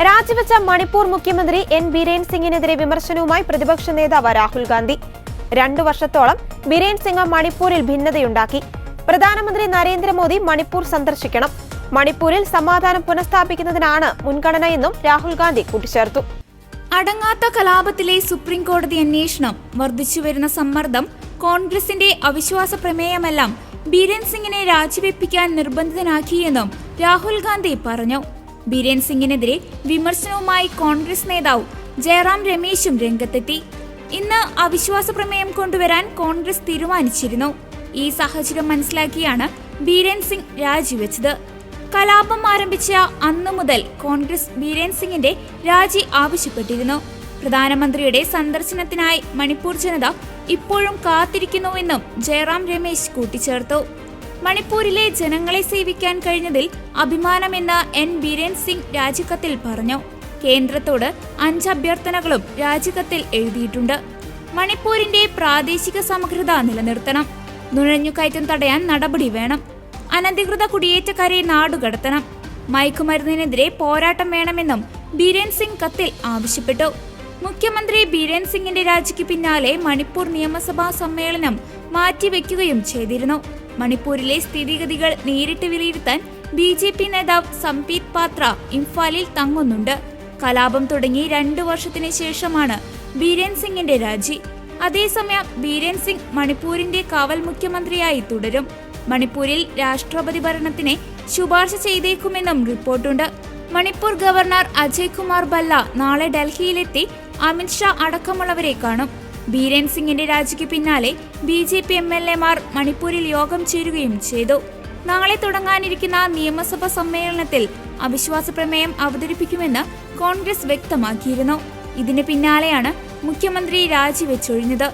രാജിവെച്ച മണിപ്പൂർ മുഖ്യമന്ത്രി എൻ ബിരേൻ സിംഗിനെതിരെ വിമർശനവുമായി പ്രതിപക്ഷ നേതാവ് രാഹുൽ ഗാന്ധി. 2 വർഷത്തോളം ബിരേൻ സിംഗ് മണിപ്പൂരിൽ ഭിന്നതയുണ്ടാക്കി. പ്രധാനമന്ത്രി നരേന്ദ്രമോദി മണിപ്പൂർ സന്ദർശിക്കണം. മണിപ്പൂരിൽ സമാധാനം പുനഃസ്ഥാപിക്കുന്നതിനാണ് മുൻഗണനയെന്നും രാഹുൽ ഗാന്ധി കൂട്ടിച്ചേർത്തു. അടങ്ങാത്ത കലാപത്തിലെ സുപ്രീം കോടതി അന്വേഷണം, വർദ്ധിച്ചുവരുന്ന സമ്മർദ്ദം, കോൺഗ്രസിന്റെ അവിശ്വാസ പ്രമേയമെല്ലാം ബിരേൻ സിംഗിനെ രാജിവെപ്പിക്കാൻ നിർബന്ധിതനാക്കിയെന്നും രാഹുൽ ഗാന്ധി പറഞ്ഞു. ബിരേൻ സിംഗിനെതിരെ വിമർശനവുമായി കോൺഗ്രസ് നേതാവ് ജയറാം രമേശും രംഗത്തെത്തി. ഇന്ന് അവിശ്വാസ പ്രമേയം കൊണ്ടുവരാൻ കോൺഗ്രസ് തീരുമാനിച്ചിരുന്നു. ഈ സാഹചര്യം മനസ്സിലാക്കിയാണ് ബിരേൻ സിംഗ് രാജിവെച്ചത്. കലാപം ആരംഭിച്ച അന്നു മുതൽ കോൺഗ്രസ് ബിരേൻ സിംഗിന്റെ രാജി ആവശ്യപ്പെട്ടിരുന്നു. പ്രധാനമന്ത്രിയുടെ സന്ദർശനത്തിനായി മണിപ്പൂർ ജനത ഇപ്പോഴും കാത്തിരിക്കുന്നുവെന്നും ജയറാം രമേശ് കൂട്ടിച്ചേർത്തു. മണിപ്പൂരിലെ ജനങ്ങളെ സേവിക്കാൻ കഴിഞ്ഞതിൽ അഭിമാനമെന്ന് എൻ ബിരേൻ സിംഗ് രാജിക്കത്തിൽ പറഞ്ഞു. കേന്ദ്രത്തോട് 5 അഭ്യർത്ഥനകളും രാജിക്കത്തിൽ എഴുതിയിട്ടുണ്ട്. മണിപ്പൂരിന്റെ പ്രാദേശിക സമഗ്രത നിലനിർത്തണം. നുഴഞ്ഞുകയറ്റം തടയാൻ നടപടി വേണം. അനധികൃത കുടിയേറ്റക്കാരെ നാടുകടത്തണം. മയക്കുമരുന്നിനെതിരെ പോരാട്ടം വേണമെന്നും ബിരേൻ സിംഗ് കത്തിൽ ആവശ്യപ്പെട്ടു. മുഖ്യമന്ത്രി ബിരേൻ സിംഗിന്റെ രാജിക്ക് പിന്നാലെ മണിപ്പൂർ നിയമസഭാ സമ്മേളനം മാറ്റിവെക്കുകയും ചെയ്തിരുന്നു. മണിപ്പൂരിലെ സ്ഥിതിഗതികൾ നേരിട്ട് വിലയിരുത്താൻ BJP നേതാവ് സംപീത് പാത്ര ഇംഫാലിൽ തങ്ങുന്നുണ്ട്. കലാപം തുടങ്ങി 2 വർഷത്തിന് ശേഷമാണ് ബിരേൻ സിംഗിന്റെ രാജി. അതേസമയം ബിരേൻ സിംഗ് മണിപ്പൂരിന്റെ കാവൽ മുഖ്യമന്ത്രിയായി തുടരും. മണിപ്പൂരിൽ രാഷ്ട്രപതി ഭരണത്തിനെ ശുപാർശ ചെയ്തേക്കുമെന്നും റിപ്പോർട്ടുണ്ട്. മണിപ്പൂർ ഗവർണർ അജയ് കുമാർ ഭല്ല നാളെ ഡൽഹിയിലെത്തി അമിത്ഷാ അടക്കമുള്ളവരെ കാണും. ബിരേൻ സിംഗിന്റെ രാജിക്ക് പിന്നാലെ BJP MLA-മാർ മണിപ്പൂരിൽ യോഗം ചേരുകയും ചെയ്തു. നാളെ തുടങ്ങാനിരിക്കുന്ന നിയമസഭാ സമ്മേളനത്തിൽ അവിശ്വാസ പ്രമേയം അവതരിപ്പിക്കുമെന്ന് കോൺഗ്രസ് വ്യക്തമാക്കിയിരുന്നു. ഇതിന് പിന്നാലെയാണ് മുഖ്യമന്ത്രി രാജിവെച്ചൊഴിഞ്ഞത്.